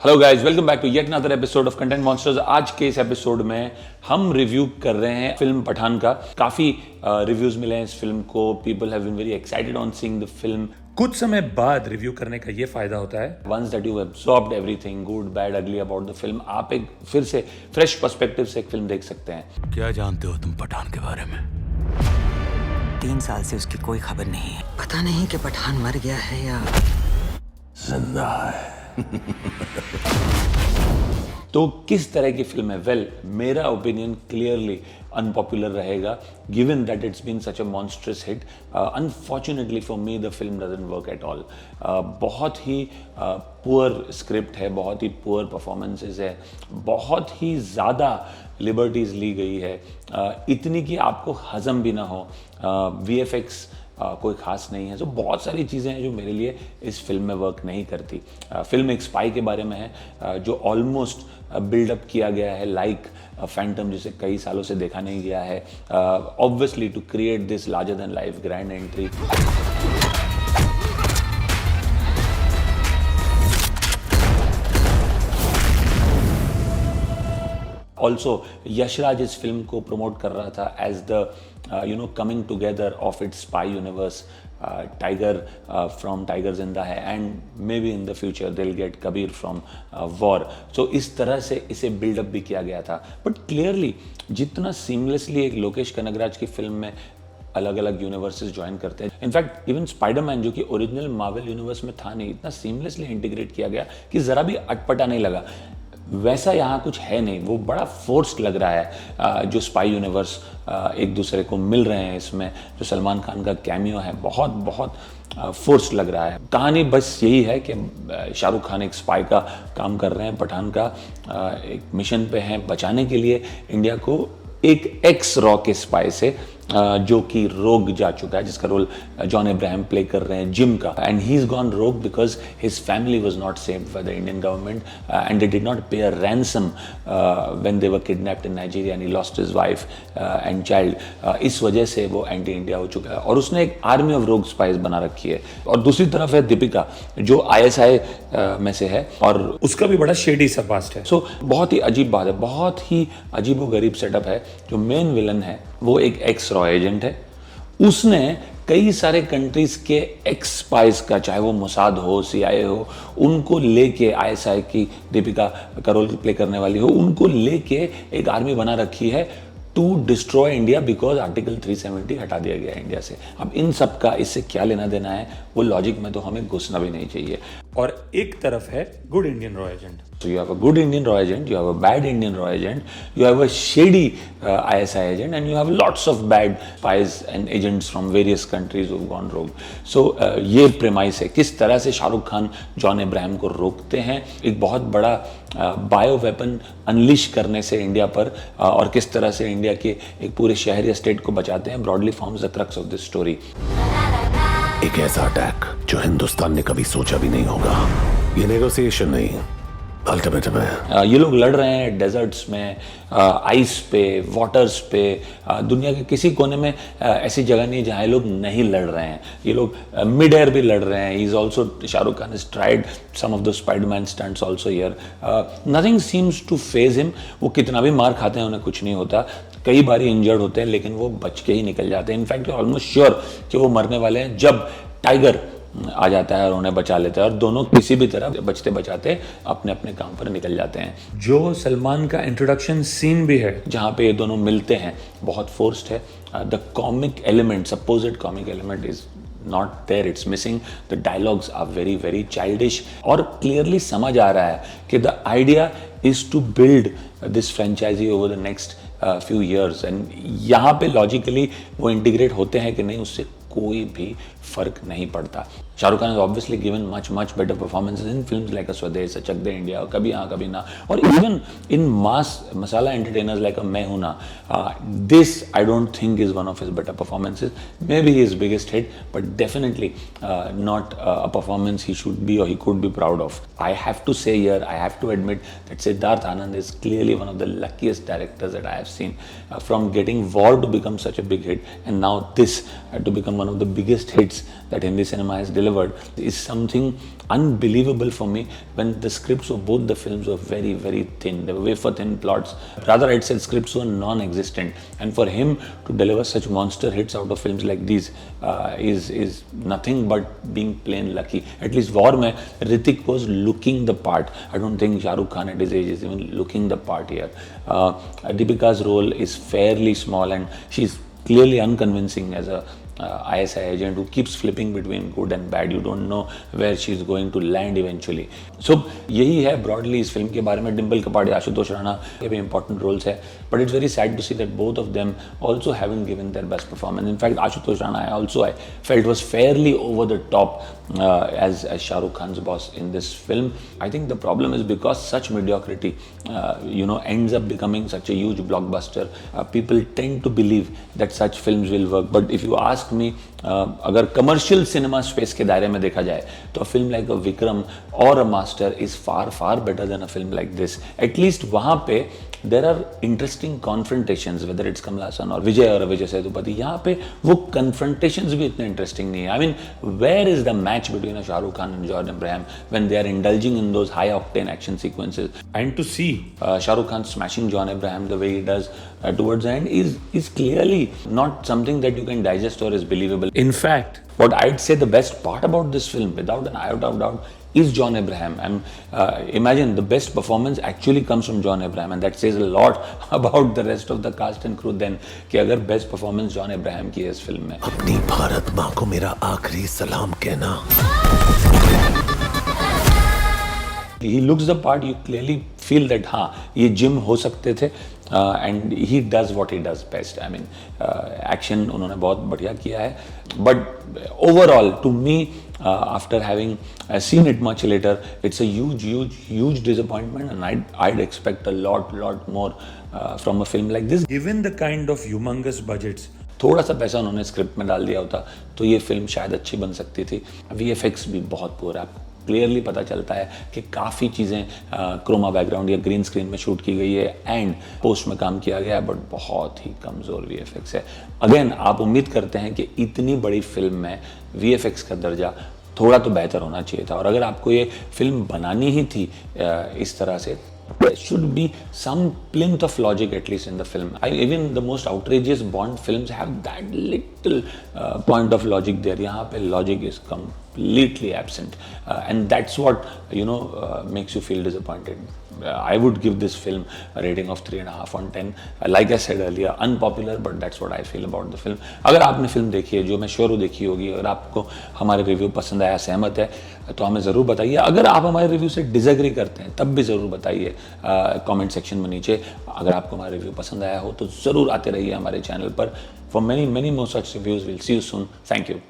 Hello guys, welcome back to yet another episode of content monsters. आज के इस episode में हम रिव्यू कर रहे हैं फिल्म पठान का। काफ़ी रिव्यूज़ मिले हैं इस फिल्म को। People have been very excited on seeing the film. कुछ समय बाद रिव्यू करने का ये फायदा होता है, once that you absorbed everything good bad ugly about the film, आप एक फिर से फ्रेश पर्सपेक्टिव से एक फिल्म देख सकते हैं। क्या जानते हो तुम पठान के बारे में? 3 साल से उसकी कोई खबर नहीं है। पता नहीं कि पठान मर गया है या जिंदा है। तो किस तरह की फिल्म है? वेल, मेरा ओपिनियन क्लियरली अनपॉपुलर रहेगा given that it's been such a monstrous hit. Unfortunately for me the film doesn't work at all. बहुत ही पुअर स्क्रिप्ट है, बहुत ही पुअर परफॉर्मेंसेस है, बहुत ही ज़्यादा लिबर्टीज़ ली गई है, इतनी कि आपको हजम भी ना हो। VFX कोई ख़ास नहीं है। तो बहुत सारी चीज़ें हैं जो मेरे लिए इस फिल्म में वर्क नहीं करती। फिल्म एक स्पाई के बारे में है जो ऑलमोस्ट बिल्डअप किया गया है लाइक फैंटम, जिसे कई सालों से देखा नहीं गया है, obviously to create this larger than life grand entry. Also Yashraj इस फिल्म को प्रमोट कर रहा था as the coming together of its spy universe. Tiger from tiger Zinda Hai and maybe in the द फ्यूचर दिल गेट कबीर फ्रॉम वॉर। सो इस तरह से इसे बिल्डअप भी किया गया था। बट क्लियरली जितना सीमलेसली एक लोकेश कनगराज की फिल्म में अलग अलग यूनिवर्सेस ज्वाइन करते हैं, इनफैक्ट इवन स्पाइडरमैन जो कि ओरिजिनल मार्वल यूनिवर्स में था नहीं, इतना सीमलेसली इंटीग्रेट किया गया कि ज़रा भी अटपटा नहीं लगा। वैसा यहाँ कुछ है नहीं, वो बड़ा फोर्स्ड लग रहा है। जो स्पाई यूनिवर्स एक दूसरे को मिल रहे हैं इसमें, जो सलमान खान का कैमियो है, बहुत बहुत फोर्स्ड लग रहा है। कहानी बस यही है कि शाहरुख खान एक स्पाई का काम कर रहे हैं, पठान का एक मिशन पे हैं बचाने के लिए इंडिया को एक एक्स रॉ के स्पाई से, जो कि रोग जा चुका है, जिसका रोल जॉन अब्राहम प्ले कर रहे हैं, जिम का। And he is gone rogue because his family was not saved by the Indian government and they did not pay a ransom when they were kidnapped in Nigeria and he lost his wife and child. इस वजह से वो anti India हो चुका है और उसने एक आर्मी ऑफ रोग स्पाइस बना रखी है। और दूसरी तरफ है दीपिका जो ISI में से है और उसका भी बड़ा शेडी सा पास्ट है। सो बहुत ही अजीब बात है, बहुत ही अजीबोगरीब सेटअप है। जो मेन विलन है वो एक एक्स रॉ एजेंट है। उसने कई सारे कंट्रीज के एक्स स्पाइस का, चाहे वो मोसाद हो, CIA हो, उनको लेके, ISI की दीपिका का रोल प्ले करने वाली हो, उनको लेके एक आर्मी बना रखी है to destroy India because article 370 हटा दिया गया है इंडिया से। अब इन सब का इससे क्या लेना देना है, वो लॉजिक में तो हमें घुसना भी नहीं चाहिए। और एक तरफ है good Indian raw agent. So you have a good Indian raw agent, you have a bad Indian raw agent, you have a shady ISI agent, and you have lots of bad spies and agents from various countries who've gone rogue. So ये premise है किस तरह से Shahrukh Khan John Abraham को रोकते हैं एक बहुत बड़ा बायो वेपन अनलिश करने से इंडिया पर, और किस तरह से इंडिया के एक पूरे शहर या स्टेट को बचाते हैं। Broadly forms the crux of this story. एक ऐसा अटैक जो हिंदुस्तान ने कभी सोचा भी नहीं होगा। ये नेगोशिएशन नहीं, अल्टीमेटम है। ये लोग लड़ रहे हैं डेजर्ट्स में, आइस पे, वाटर्स पे। दुनिया के किसी कोने में ऐसी जगह नहीं है जहाँ ये लोग नहीं लड़ रहे हैं। ये लोग मिड एयर भी लड़ रहे हैं। He is also, Shahrukh Khan is tried some of the spiderman stunts also here. Nothing seems to faze him. वो कितना भी मार खाते हैं उन्हें कुछ नहीं होता। कई बार इंजर्ड होते हैं लेकिन वो बच के ही निकल जाते हैं। इनफैक्ट ऑलमोस्ट श्योर कि वो मरने वाले हैं जब टाइगर आ जाता है और उन्हें बचा लेता है, और दोनों किसी भी तरह बचते बचाते अपने अपने काम पर निकल जाते हैं। जो सलमान का इंट्रोडक्शन सीन भी है जहाँ पे ये दोनों मिलते हैं, बहुत फोर्स्ड है। The comic element, supposed comic element is not there, it's missing. The dialogues are very very childish और क्लियरली समझ आ रहा है कि the idea is to build this franchise over the next few years. And यहाँ पे logically वो integrate होते हैं कि नहीं, उससे कोई भी फर्क नहीं पड़ता। Shahrukh Khan has obviously given much better performances in films like स्वदेश, चक दे इंडिया, कभी हाँ कभी ना, और even in mass masala entertainers like मैं हूं ना, this I don't think is one of his better performances. Maybe his biggest hit, but definitely not a performance he should be or he could be proud of. I have to say here, I have to admit that Siddharth Anand is clearly one of the luckiest directors that I have seen. From getting War to become such a big hit, and now this to become one of the biggest hits hits that Hindi cinema has delivered is something unbelievable for me when the scripts of both the films were very, very thin. They were wafer thin plots. Rather, I'd say scripts were non-existent. And for him to deliver such monster hits out of films like these is nothing but being plain lucky. At least War mein, Hrithik was looking the part. I don't think Shah Rukh Khan at his age is even looking the part here. Deepika's role is fairly small and she's clearly unconvincing as a ISI agent who keeps flipping between good and bad. You don't know where she's going to land eventually. So यही है broadly इस film के बारे में. डिम्पल कपाड़िया, आशुतोष राणा के भी important roles है. But it's very sad to see that both of them also haven't given their best performance. In fact, Ashutosh Rana I felt was fairly over the top as Shah Rukh Khan's boss in this film. I think the problem is because such mediocrity ends up becoming such a huge blockbuster. People tend to believe that such films will work. But if you ask me, अगर commercial cinema space के दायरे में देखा जाए तो a film like a Vikram और a master is far better than a film like this. At least वहाँ पे there are interesting confrontations, whether it's Kamal Haasan और विजय सेतुपति. यहाँ पे वो कन्फ्रंटेशंस भी इतने इंटरेस्टिंग नहीं है. I mean, where is the match between Shahrukh Khan and John Abraham when they are indulging in those high octane action sequences? And to see Shah Rukh Khan smashing John Abraham the way he does towards the end is clearly not something that you can digest or is believable. In fact, what I'd say the best part about this film, without an iota of doubt, is John Abraham. And imagine the best performance actually comes from John Abraham, and that says a lot about the rest of the cast and crew then कि अगर best performance John Abraham की है इस film में. अपनी भारत माँ को मेरा आखिरी सलाम कहना. He looks the part. You clearly feel that हाँ ये जिम हो सकते थे. And he does what he does best. I mean, action उन्होंने बहुत बढ़िया किया है. But overall, to me, after having seen it much later, it's a huge disappointment, and I'd expect a lot more from a film like this. Given the kind of humongous budgets, थोड़ा सा पैसा उन्होंने script में डाल दिया होता तो ये फिल्म शायद अच्छी बन सकती थी. VFX भी बहुत पुअर है. क्लियरली पता चलता है कि काफ़ी चीज़ें क्रोमा बैकग्राउंड या ग्रीन स्क्रीन में शूट की गई है एंड पोस्ट में काम किया गया है, बट बहुत ही कमज़ोर VFX है. अगेन, आप उम्मीद करते हैं कि इतनी बड़ी फिल्म में VFX का दर्जा थोड़ा तो बेहतर होना चाहिए था. और अगर आपको ये फिल्म बनानी ही थी इस तरह से, there should be some plinth of logic at least in the film. Even the most outrageous Bond films have that little point of logic there. यहाँ पे logic is completely absent, and that's what makes you feel disappointed. I would give this film a rating of 3.5 on 10. Like I said earlier, unpopular, but that's what I feel about the film. अगर आपने film देखी है, जो मैं sure हूँ देखी होगी, अगर आपको हमारे रिव्यू पसंद आया, सहमत है, तो हमें ज़रूर बताइए. अगर आप हमारे रिव्यू से डिसएग्री करते हैं तब भी ज़रूर बताइए कमेंट सेक्शन में नीचे. अगर आपको हमारा रिव्यू पसंद आया हो तो ज़रूर आते रहिए हमारे चैनल पर. For many more such reviews. We'll see you soon. Thank you.